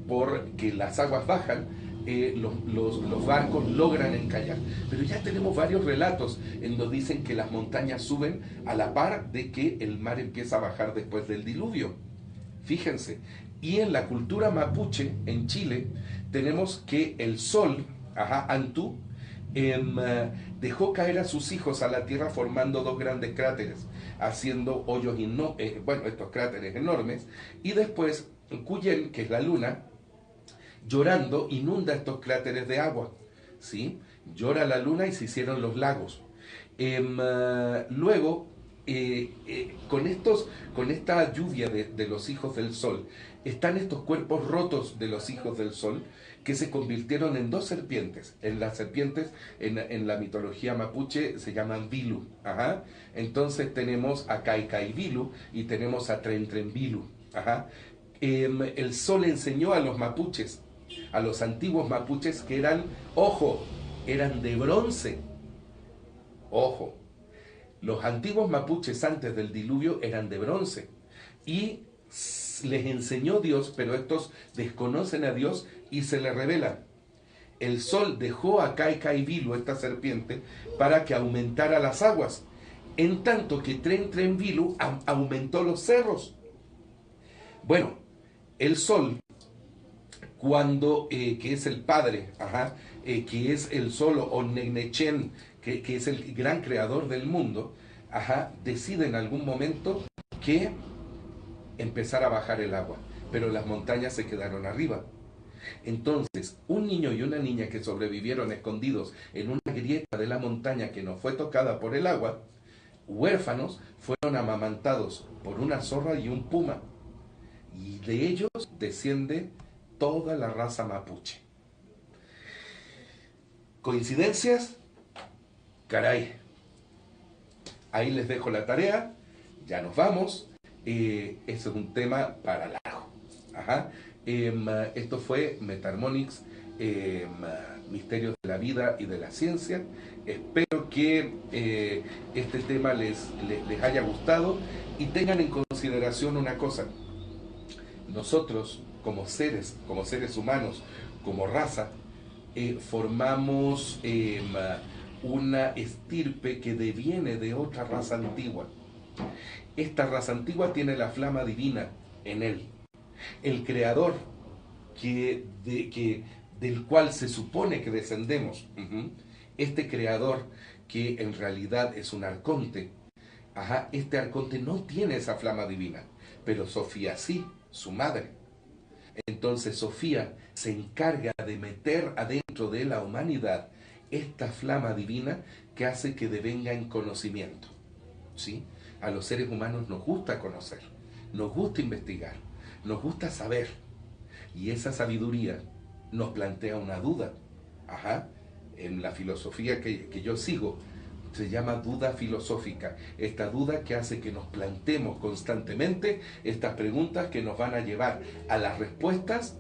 porque las aguas bajan, los barcos logran encallar. Pero ya tenemos varios relatos en donde dicen que las montañas suben a la par de que el mar empieza a bajar después del diluvio. Fíjense. Y en la cultura mapuche, en Chile, tenemos que el sol, Antú, dejó caer a sus hijos a la tierra formando dos grandes cráteres, haciendo hoyos, estos cráteres enormes, y después Cuyén, que es la luna, llorando, inunda estos cráteres de agua, ¿sí? Llora la luna y se hicieron los lagos. Luego, con esta lluvia de los hijos del sol, están estos cuerpos rotos de los hijos del sol que se convirtieron en dos serpientes. En las serpientes, en la mitología mapuche, se llaman Vilu. Entonces tenemos a Kaikaivilu y tenemos a Trentrenvilu. El sol enseñó a los mapuches, a los antiguos mapuches, que eran de bronce. Ojo. Los antiguos mapuches antes del diluvio eran de bronce y les enseñó Dios, pero estos desconocen a Dios y se le rebelan. El sol dejó a Kaikaivilu, esta serpiente, para que aumentara las aguas, en tanto que Trentrenvilu aumentó los cerros. Bueno, el sol, cuando, que es el padre, que es el sol, o Negnechen, que es el gran creador del mundo, decide en algún momento que empezar a bajar el agua, pero las montañas se quedaron arriba. Entonces, un niño y una niña que sobrevivieron escondidos en una grieta de la montaña que no fue tocada por el agua, huérfanos, fueron amamantados por una zorra y un puma. Y de ellos desciende toda la raza mapuche. ¿Coincidencias? Caray. Ahí les dejo la tarea, ya nos vamos. Ese es un tema para largo. Ajá. Esto fue Metaharmonics, Misterios de la Vida y de la Ciencia. Espero que este tema les haya gustado y tengan en consideración una cosa. Nosotros, como seres humanos, como raza, formamos una estirpe que deviene de otra raza antigua. Esta raza antigua tiene la flama divina en él. El creador del cual se supone que descendemos, este creador que en realidad es un arconte, este arconte no tiene esa flama divina, pero Sofía sí, su madre. Entonces Sofía se encarga de meter adentro de la humanidad esta flama divina que hace que devenga en conocimiento. ¿Sí? A los seres humanos nos gusta conocer, nos gusta investigar, nos gusta saber. Y esa sabiduría nos plantea una duda. En la filosofía que yo sigo, se llama duda filosófica. Esta duda que hace que nos planteemos constantemente estas preguntas que nos van a llevar a las respuestas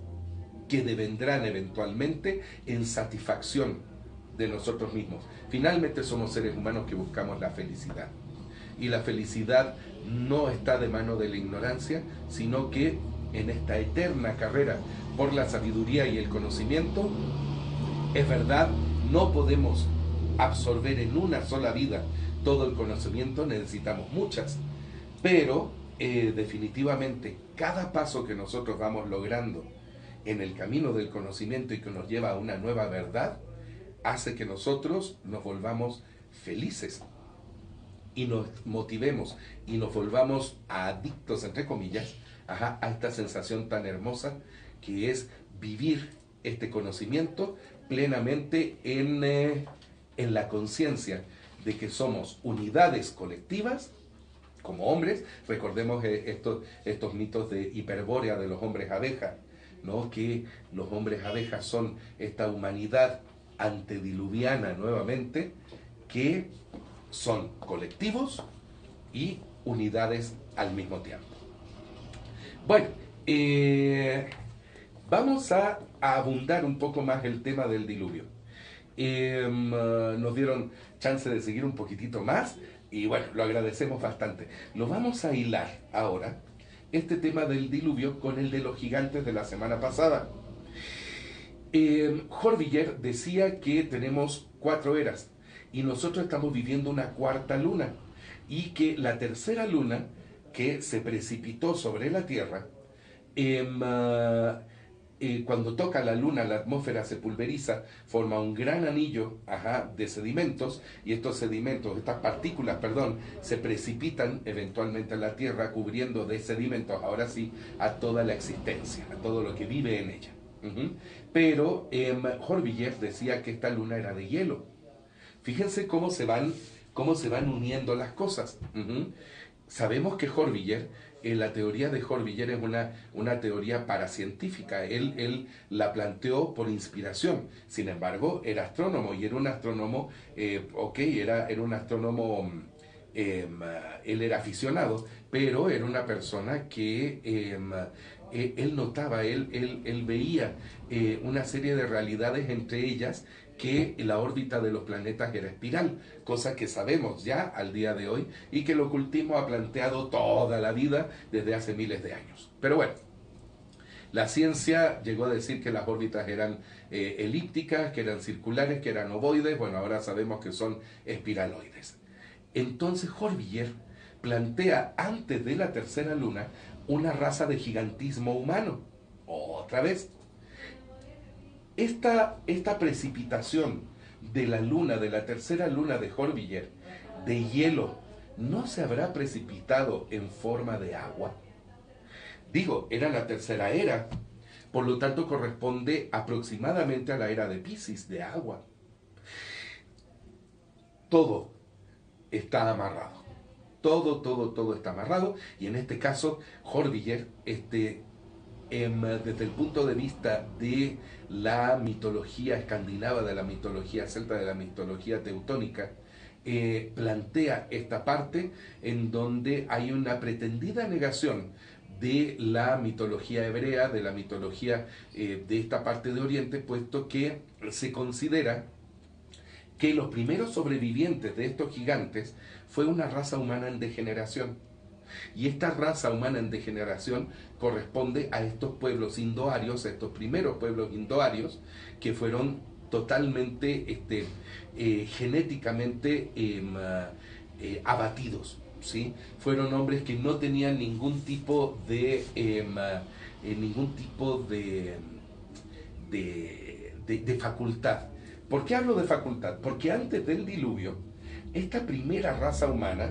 que devendrán eventualmente en satisfacción de nosotros mismos. Finalmente somos seres humanos que buscamos la felicidad. Y la felicidad no está de mano de la ignorancia, sino que en esta eterna carrera por la sabiduría y el conocimiento, es verdad, no podemos absorber en una sola vida todo el conocimiento, necesitamos muchas, pero definitivamente cada paso que nosotros vamos logrando en el camino del conocimiento y que nos lleva a una nueva verdad, hace que nosotros nos volvamos felices y nos motivemos y nos volvamos adictos, entre comillas, a esta sensación tan hermosa que es vivir este conocimiento plenamente en la conciencia de que somos unidades colectivas como hombres. Recordemos estos mitos de Hiperbórea de los hombres abeja, ¿no? Que los hombres abejas son esta humanidad antediluviana nuevamente, que son colectivos y unidades al mismo tiempo. Bueno, vamos a abundar un poco más el tema del diluvio. Nos dieron chance de seguir un poquitito más y bueno, lo agradecemos bastante. Lo vamos a hilar ahora, este tema del diluvio, con el de los gigantes de la semana pasada. Horviller decía que tenemos 4 eras y nosotros estamos viviendo una cuarta luna, y que la tercera luna que se precipitó sobre la Tierra, cuando toca la luna, la atmósfera se pulveriza, forma un gran anillo de sedimentos, y estos sedimentos, estas partículas, se precipitan eventualmente a la Tierra, cubriendo de sedimentos, ahora sí, a toda la existencia, a todo lo que vive en ella. Pero Horviller decía que esta luna era de hielo. Fíjense cómo se van uniendo las cosas. Sabemos que Horviller, la teoría de Horviller es una teoría paracientífica. Él la planteó por inspiración. Sin embargo, era astrónomo, y era un astrónomo, era un astrónomo, él era aficionado, pero era una persona que él notaba, él veía una serie de realidades, entre ellas que la órbita de los planetas era espiral, cosa que sabemos ya al día de hoy y que el ocultismo ha planteado toda la vida desde hace miles de años. Pero bueno, la ciencia llegó a decir que las órbitas eran elípticas, que eran circulares, que eran ovoides. Bueno, ahora sabemos que son espiraloides. Entonces Horviller plantea antes de la tercera luna una raza de gigantismo humano. Otra vez, esta precipitación de la luna, de la tercera luna de Horviller, de hielo, ¿no se habrá precipitado en forma de agua? Digo, era la tercera era, por lo tanto corresponde aproximadamente a la era de Piscis, de agua. Todo está amarrado. Todo está amarrado. Y en este caso, Horviller, desde el punto de vista de la mitología escandinava, de la mitología celta, de la mitología teutónica, plantea esta parte en donde hay una pretendida negación de la mitología hebrea, de la mitología de esta parte de Oriente, puesto que se considera que los primeros sobrevivientes de estos gigantes fue una raza humana en degeneración. Y esta raza humana en degeneración corresponde a estos pueblos indoarios, a estos primeros pueblos indoarios, que fueron totalmente genéticamente abatidos, ¿sí? Fueron hombres que no tenían ningún tipo de facultad. ¿Por qué hablo de facultad? Porque antes del diluvio, esta primera raza humana,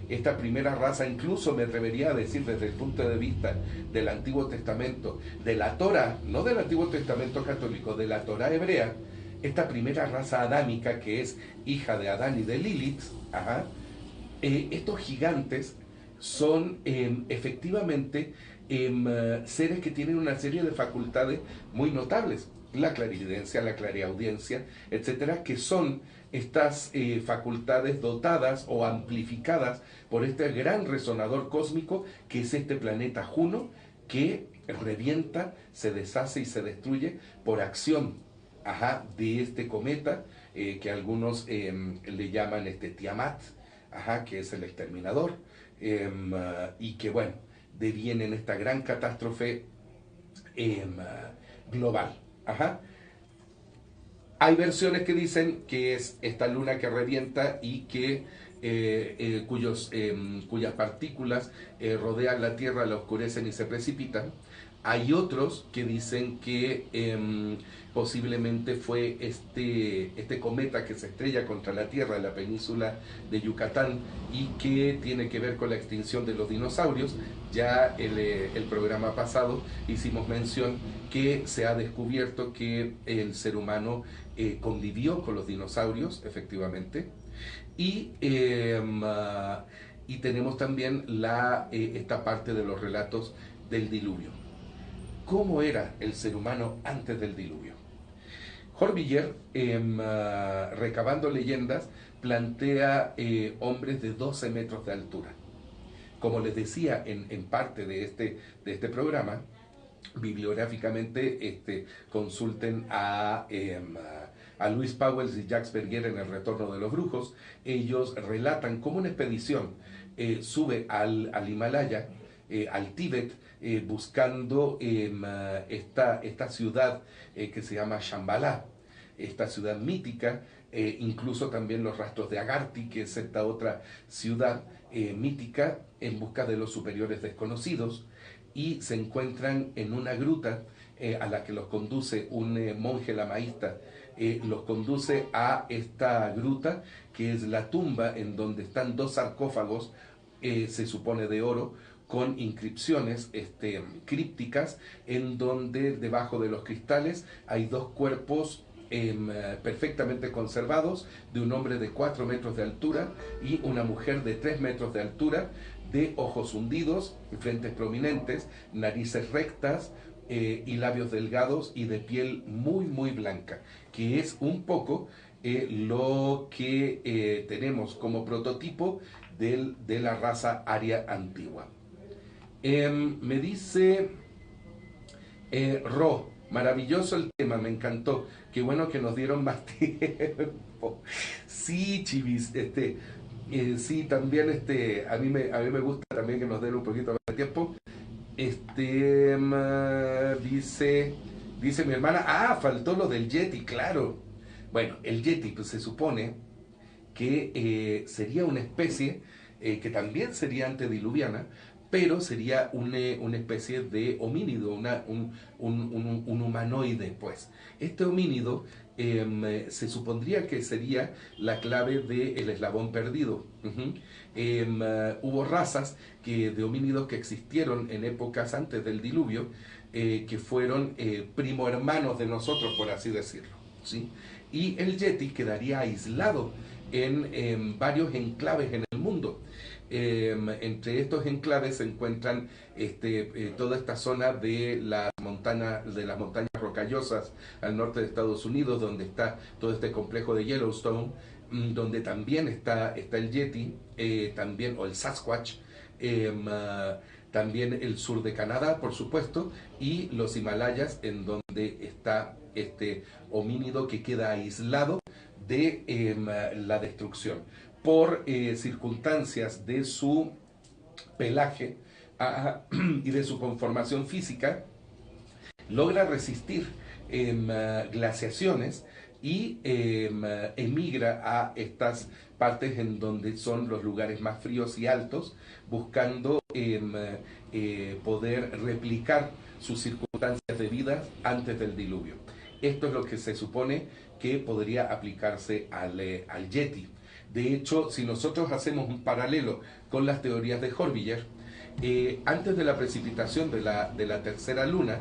esta primera raza, incluso me atrevería a decir desde el punto de vista del Antiguo Testamento, de la Torá, no del Antiguo Testamento católico, de la Torá hebrea, esta primera raza adámica que es hija de Adán y de Lilith, estos gigantes son efectivamente seres que tienen una serie de facultades muy notables. La clarividencia, la clariaudiencia, etcétera, que son estas facultades dotadas o amplificadas por este gran resonador cósmico que es este planeta Juno, que revienta, se deshace y se destruye por acción de este cometa, que algunos le llaman Tiamat, que es el exterminador, y que bueno, deviene en esta gran catástrofe global. Hay versiones que dicen que es esta luna que revienta y que cuyas partículas rodean la Tierra, la oscurecen y se precipitan. Hay otros que dicen que posiblemente fue este cometa que se estrella contra la Tierra en la península de Yucatán y que tiene que ver con la extinción de los dinosaurios. Ya el programa pasado hicimos mención que se ha descubierto que el ser humano convivió con los dinosaurios, efectivamente, y tenemos también esta parte de los relatos del diluvio. ¿Cómo era el ser humano antes del diluvio? Horviller, recabando leyendas, plantea hombres de 12 metros de altura. Como les decía en parte de este programa, bibliográficamente consulten a Luis Pauwels y Jacques Bergier en El Retorno de los Brujos. Ellos relatan cómo una expedición sube al Himalaya, al Tíbet, buscando esta ciudad que se llama Shambhala, esta ciudad mítica, incluso también los rastros de Agarthy, que es esta otra ciudad mítica, en busca de los superiores desconocidos, y se encuentran en una gruta a la que los conduce un monje lamaísta. Los conduce a esta gruta, que es la tumba en donde están dos sarcófagos, se supone de oro, con inscripciones crípticas, en donde debajo de los cristales hay dos cuerpos perfectamente conservados, de un hombre de 4 metros de altura y una mujer de 3 metros de altura, de ojos hundidos, frentes prominentes, narices rectas y labios delgados y de piel muy muy blanca, que es un poco lo que tenemos como prototipo de la raza aria antigua. Me dice Ro, maravilloso el tema, me encantó, qué bueno que nos dieron más tiempo. Sí, Chivis, sí, también a mí me gusta también que nos den un poquito más de tiempo. Dice mi hermana, faltó lo del Yeti, claro. Bueno, el Yeti, pues se supone que sería una especie que también sería antediluviana, pero sería una especie de homínido, un humanoide, pues. Este homínido se supondría que sería la clave del eslabón perdido. Hubo razas de homínidos que existieron en épocas antes del diluvio, que fueron primo hermanos de nosotros, por así decirlo, ¿sí? Y el Yeti quedaría aislado en varios enclaves en el mundo. Entre estos enclaves se encuentran toda esta zona de las montañas rocallosas al norte de Estados Unidos, donde está todo este complejo de Yellowstone, donde también está el Yeti, también, o el Sasquatch, también el sur de Canadá, por supuesto, y los Himalayas, en donde está este homínido que queda aislado de la destrucción por circunstancias de su pelaje y de su conformación física. Logra resistir glaciaciones y emigra a estas partes en donde son los lugares más fríos y altos, buscando poder replicar sus circunstancias de vida antes del diluvio. Esto es lo que se supone que podría aplicarse al Yeti. De hecho, si nosotros hacemos un paralelo con las teorías de Horviller, antes de la precipitación de la tercera luna,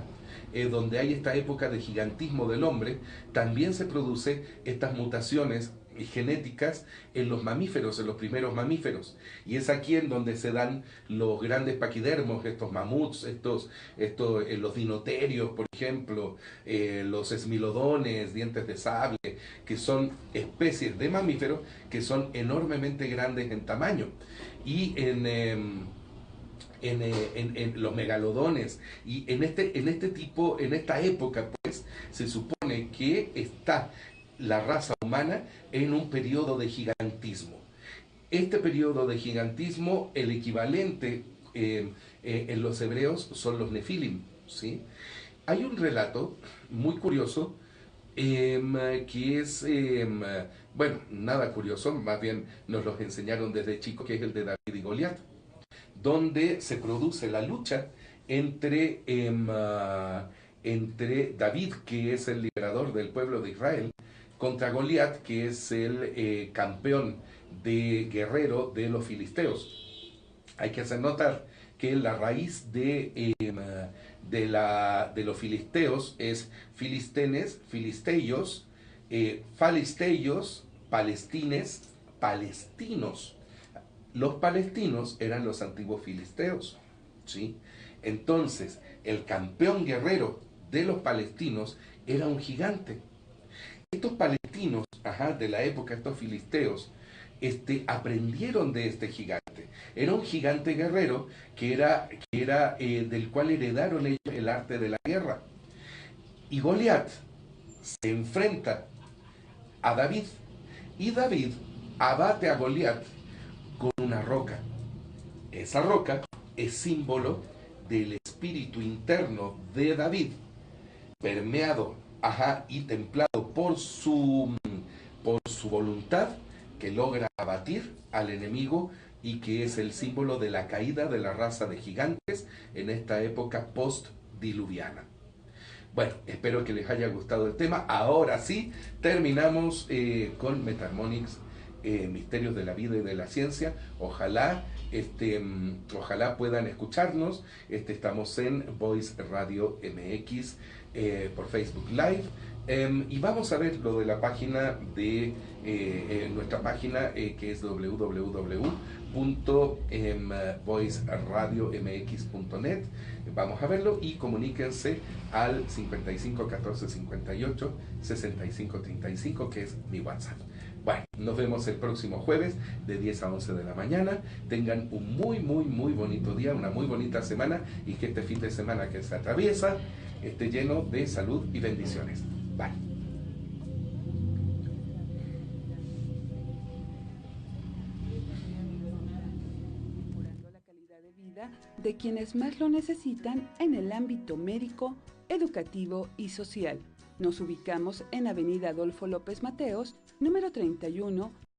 donde hay esta época de gigantismo del hombre, también se producen estas mutaciones genéticas en los mamíferos, en los primeros mamíferos. Y es aquí en donde se dan los grandes paquidermos, estos mamuts, los dinoterios, por ejemplo, los esmilodones, dientes de sable, que son especies de mamíferos que son enormemente grandes en tamaño. Y en los megalodones y en esta época, pues, se supone que está la raza humana en un periodo de gigantismo. Este periodo de gigantismo, el equivalente en los hebreos son los nefilim, ¿sí? Hay un relato muy curioso que es, bueno, nada curioso, más bien nos los enseñaron desde chicos, que es el de David y Goliat, donde se produce la lucha entre David, que es el liberador del pueblo de Israel, contra Goliat, que es el campeón de guerrero de los filisteos. Hay que hacer notar que la raíz de los filisteos es filistenes, filisteios, falisteios, palestines, palestinos. Los palestinos eran los antiguos filisteos, ¿sí? Entonces, el campeón guerrero de los palestinos era un gigante. Estos palestinos, de la época, estos filisteos, aprendieron de este gigante. Era un gigante guerrero que era del cual heredaron ellos el arte de la guerra. Y Goliat se enfrenta a David, y David abate a Goliat con una roca. Esa roca es símbolo del espíritu interno de David, permeado y templado por su voluntad, que logra abatir al enemigo y que es el símbolo de la caída de la raza de gigantes en esta época post-diluviana. Bueno, espero que les haya gustado el tema. Ahora sí, terminamos con Metarmonics, Misterios de la Vida y de la Ciencia. Ojalá puedan escucharnos. Estamos en Voice Radio MX por Facebook Live. Y vamos a ver lo de la página de nuestra página que es www.voiceradiomx.net. Vamos a verlo y comuníquense al 55 14 58 65 35, que es mi WhatsApp. Bueno, nos vemos el próximo jueves de 10 a 11 de la mañana. Tengan un muy bonito día, una muy bonita semana, y que este fin de semana que se atraviesa esté lleno de salud y bendiciones. Bye. Mejorando la calidad de vida de quienes más lo necesitan en el ámbito médico, educativo y social. Nos ubicamos en Avenida Adolfo López Mateos, número 31,